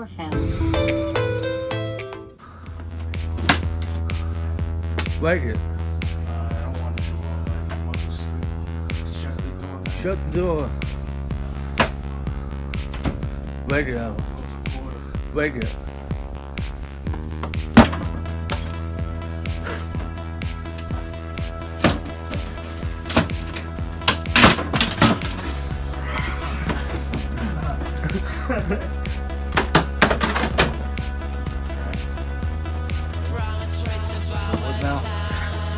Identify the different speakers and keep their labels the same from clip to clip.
Speaker 1: Power Family.
Speaker 2: Like it.
Speaker 3: I don't want to do all that. I'm going to shut the door.
Speaker 2: Shut the door. Wake it up. Wake it up.
Speaker 3: What now?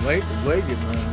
Speaker 2: Wake it, man.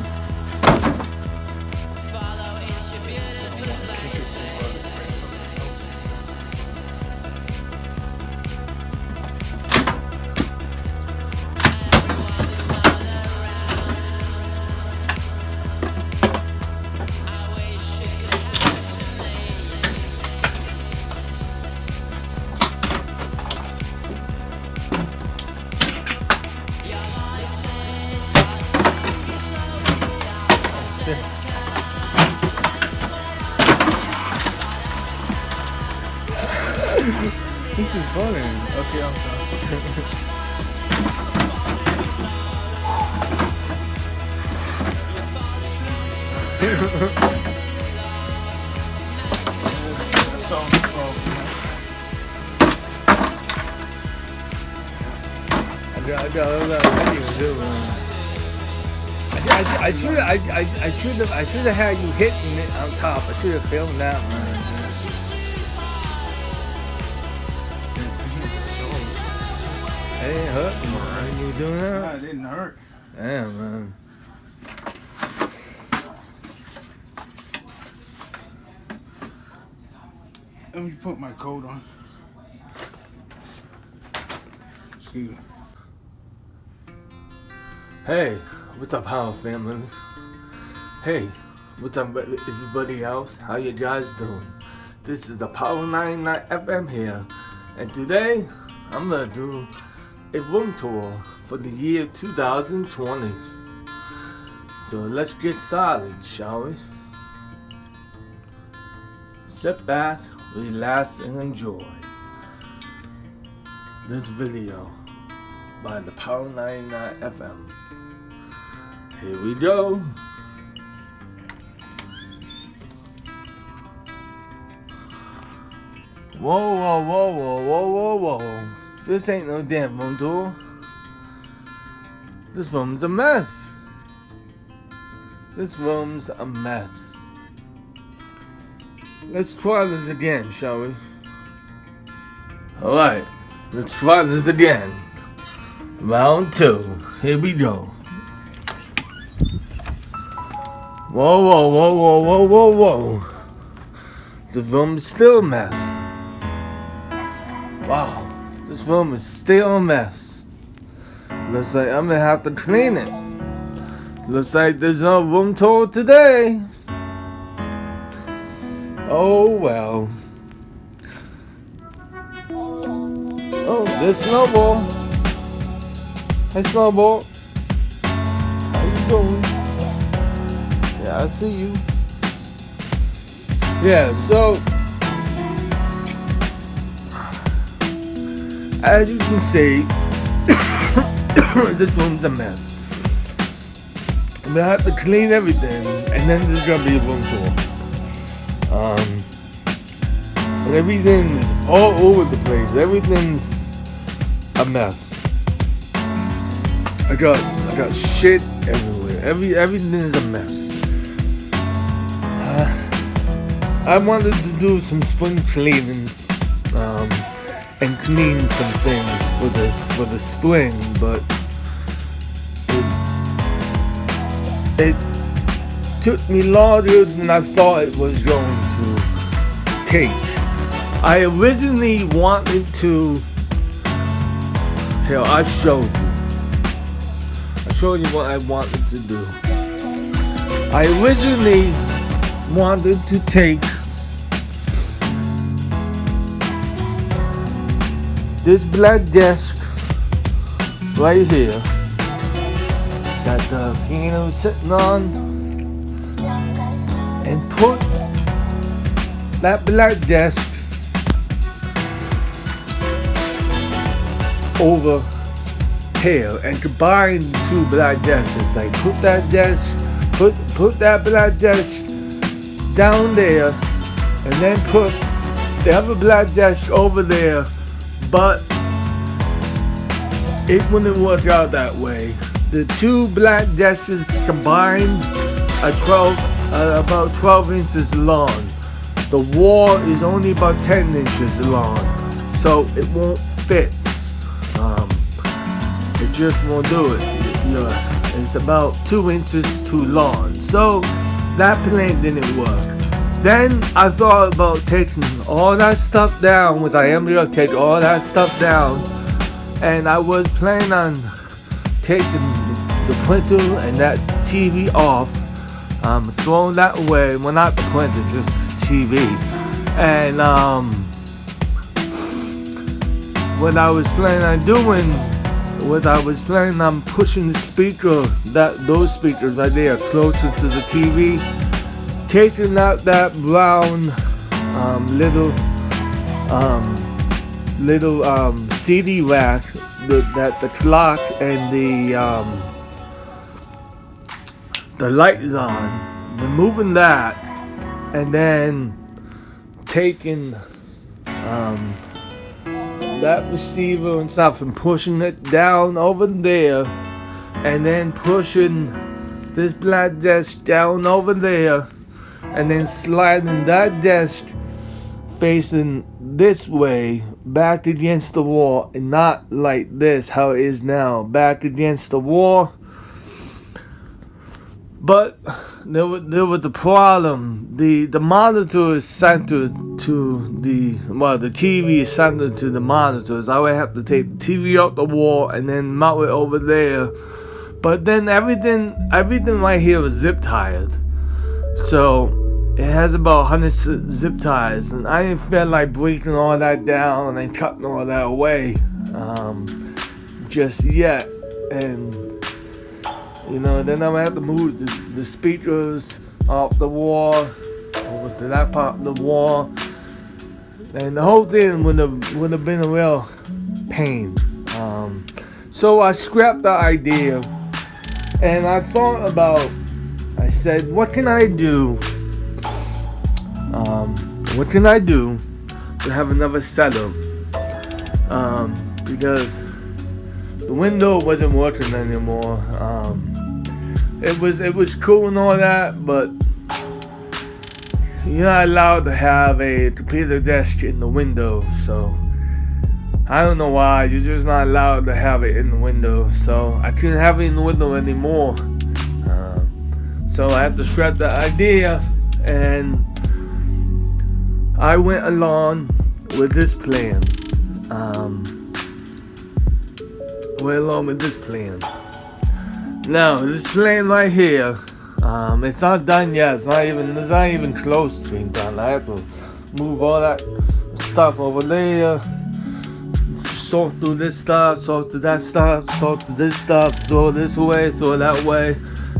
Speaker 2: This is funny. Okay, I'm sorry. I got a lot of videos too, man. I should have had you hitting it on top. I should have filmed that, man. It ain't hurting, man. You doing
Speaker 3: Nah,
Speaker 2: that?
Speaker 3: it didn't hurt.
Speaker 2: Damn, man.
Speaker 3: Let me put my coat on. Excuse me.
Speaker 2: Hey, what's up, Power Family? Hey, what's up, everybody else? How you guys doing? This is the Power 99 FM here, and today I'm gonna do a room tour for the year 2020. So let's get started, shall we? Sit back, relax, and enjoy this video by the Power 99 FM. Here we go. Whoa, whoa, whoa, whoa, whoa, whoa, whoa. This ain't no damn room tour. This room's a mess. This room's a mess. Let's try this again, shall we? Alright, let's try this again. Round 2. Here we go. Whoa, whoa, whoa, whoa, whoa, whoa, whoa. The room is still a mess. Wow, this room is still a mess. Looks like I'm gonna have to clean it. Looks like there's no room tour today. Oh well. Oh, there's Snowball. Hey Snowball. How you doing? Yeah, I see you. Yeah, so as you can see, this room's a mess. I'm gonna have to clean everything, and then there's gonna be a room tour. But everything is all over the place. Everything's a mess. I got shit everywhere. Everything is a mess. I wanted to do some spring cleaning, and clean some things for the spring, but it took me longer than I thought it was going to take. I originally wanted to. Here, I showed you what I wanted to do. I originally wanted to take this black desk right here that the piano is sitting on and put that black desk over here and combine the two black desks. Like put that desk, put that black desk down there, and then put the other black desk over there, but it wouldn't work out that way. The two black desks combined are about 12 inches long. The wall is only about 10 inches long, so it won't fit. It just won't do it. It's about 2 inches too long. So that plan didn't work. Then I thought about taking all that stuff down, which I am going to take all that stuff down. And I was planning on taking the printer and that TV off, throwing that away. Well, not the printer, just TV. And what I was planning on doing was I was planning on pushing the speaker, those speakers right there, closer to the TV, taking out that brown little CD rack that the clock and the light is on, removing that, and then taking that receiver and stuff and pushing it down over there, and then pushing this black desk down over there, and then sliding that desk facing this way back against the wall, and not like this how it is now, back against the wall. But there was a problem. The monitor is centered to the TV is centered to the monitors. I would have to take the TV out the wall and then mount it over there. But then everything right here is zip tied. So it has about 100 zip ties, and I didn't feel like breaking all that down and cutting all that away just yet. And then I'm gonna have to move the speakers off the wall over to that part of the wall, and the whole thing would have been a real pain. So I scrapped the idea, and I thought about. I said, what can I do? What can I do to have another setup? Because the window wasn't working anymore. It was cool and all that, but you're not allowed to have a computer desk in the window. So I don't know why. You're just not allowed to have it in the window. So I couldn't have it in the window anymore. So I had to scrap the idea, and I went along with this plan. Now this plan right here, it's not done yet. It's not even close to being done. I have to move all that stuff over there, sort through this stuff, sort through that stuff, sort through this stuff, throw this away, throw that way.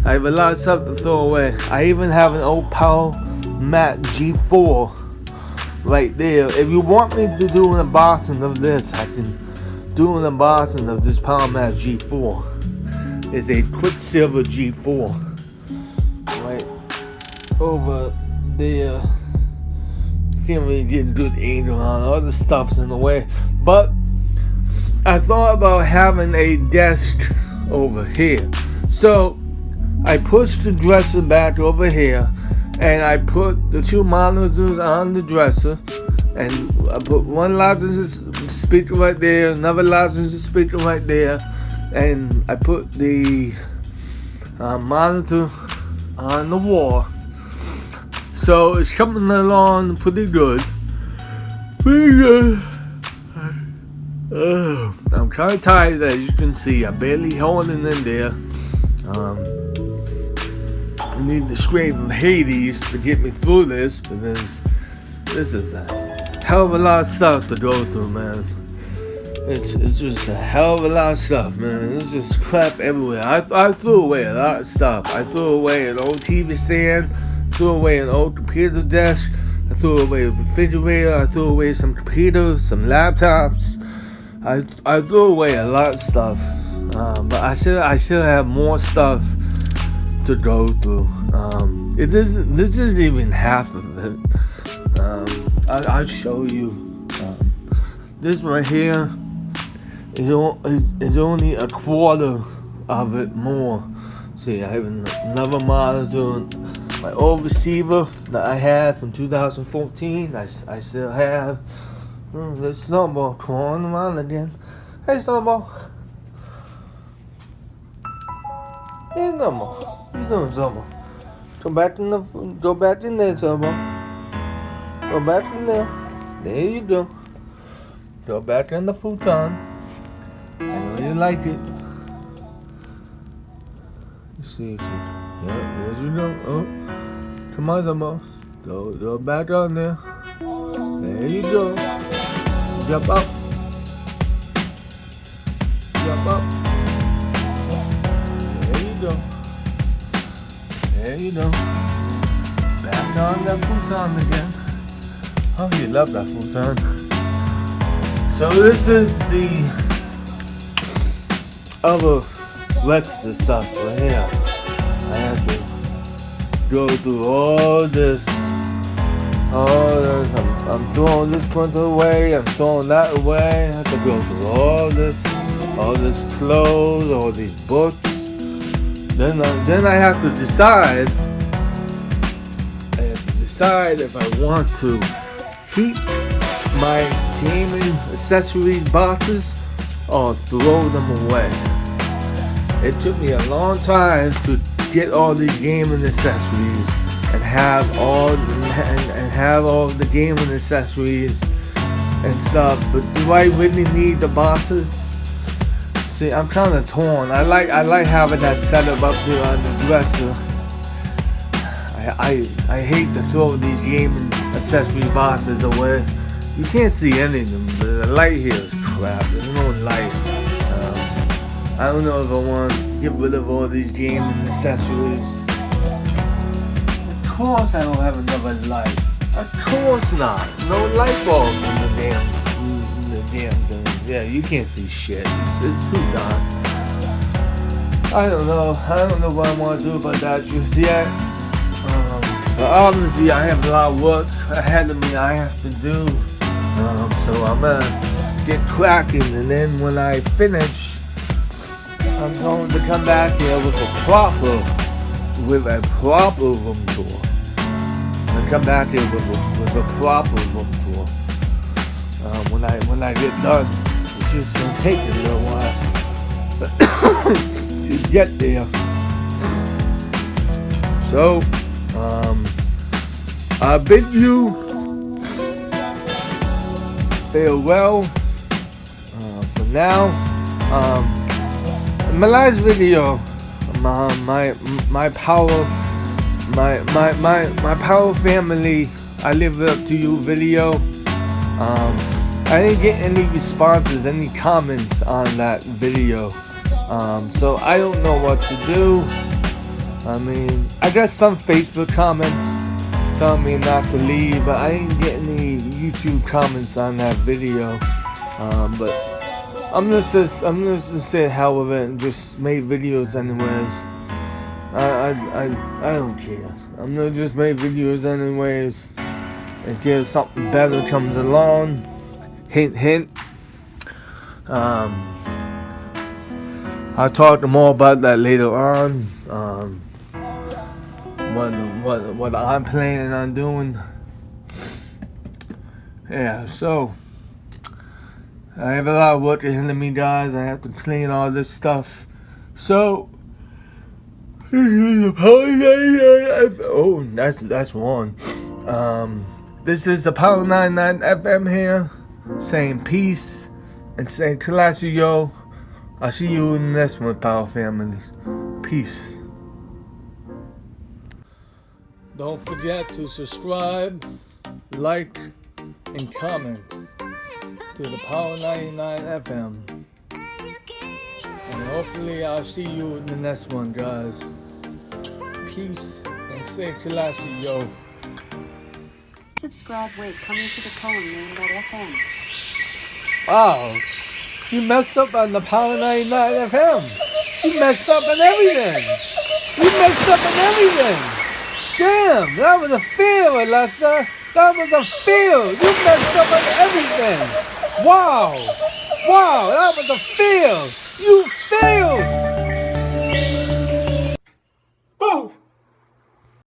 Speaker 2: I have a lot of stuff to throw away. I even have an old Power Mat G4 right there. If you want me to do an unboxing of this, I can do an unboxing of this Power Mat G4. It's a Quicksilver G4 right over there. Can't really get a good angle on. All the stuff's in the way, but I thought about having a desk over here. So I pushed the dresser back over here, and I put the two monitors on the dresser, and I put one licensed speaker right there, another licensed speaker right there, and I put the monitor on the wall. So it's coming along pretty good. I'm kind of tired, as you can see. I'm barely holding in there. I need the scrape of Hades to get me through this, because this is a hell of a lot of stuff to go through, man. It's just a hell of a lot of stuff, man. It's just crap everywhere. I threw away a lot of stuff. I threw away an old TV stand, threw away an old computer desk, I threw away a refrigerator, I threw away some computers, some laptops, I threw away a lot of stuff, but I should have more stuff to go through. This isn't even half of it. I'll show you. This right here is only a quarter of it more. See, I have another monitor. My old receiver that I had from 2014, I still have. There's Snowball crawling around again. Hey, Snowball. Hey, Snowball. What you doing, Snowball? Go back in there, Snowball. Go back in there. There you go. Go back in the futon. I know you like it. See. Yeah, there you go. Oh, come on, Snowball. Go back on there. There you go. Jump up. Jump up. There you go. There you go. Back on that futon again. Oh, you love that futon. So this is the other rest of the stuff right here. I have to go through all this. I'm throwing this printer away, I'm throwing that away. I have to go through all this clothes, all these books. Then I have to decide. If I want to keep my gaming accessories boxes or throw them away. It took me a long time to get all these gaming accessories and have all the gaming accessories and stuff. But do I really need the boxes? See, I'm kind of torn. I like having that setup up here on the dresser. I hate to throw these gaming accessory boxes away. You can't see any of them. The light here is crap. There's no light. I don't know if I want to get rid of all these gaming accessories. Of course I don't have another light. Of course not. No light bulbs in the damn thing. Yeah, you can't see shit. It's too dark. I don't know what I want to do about that just yet. But obviously I have a lot of work ahead of me I have to do. So I'm gonna get cracking, and then when I finish, I'm going to come back here with a proper room tour. I'll come back here with a proper room tour. When I get done, it's just gonna take a little while to get there. So, I bid you farewell for now. In my last video, my power family, I live up to you video. I didn't get any responses, any comments on that video. So I don't know what to do. I mean, I got some Facebook comments telling me not to leave, but I didn't get any YouTube comments on that video. But I'm just say hell with it and just make videos anyways. I don't care. I'm gonna just make videos anyways in case something better comes along. Hint, hint. I'll talk more about that later on. What I'm planning on doing. Yeah, so I have a lot of work ahead of me, guys. I have to clean all this stuff. So oh, that's one. This is the Power 99 FM here, saying peace and saying Kalashio. I'll see you in the next one, Power Family. Peace. Don't forget to subscribe, like, and comment to the Power 99 FM. And hopefully I'll see you in the next one, guys. Peace and say Kalashio.
Speaker 1: Subscribe, wait, coming to the column name.fm.
Speaker 2: Oh. She messed up on the Power 99 FM. She messed up on everything. You messed up on everything. Damn, that was a fail, Alessa. That was a fail. You messed up on everything. Wow. Wow, that was a fail. You failed.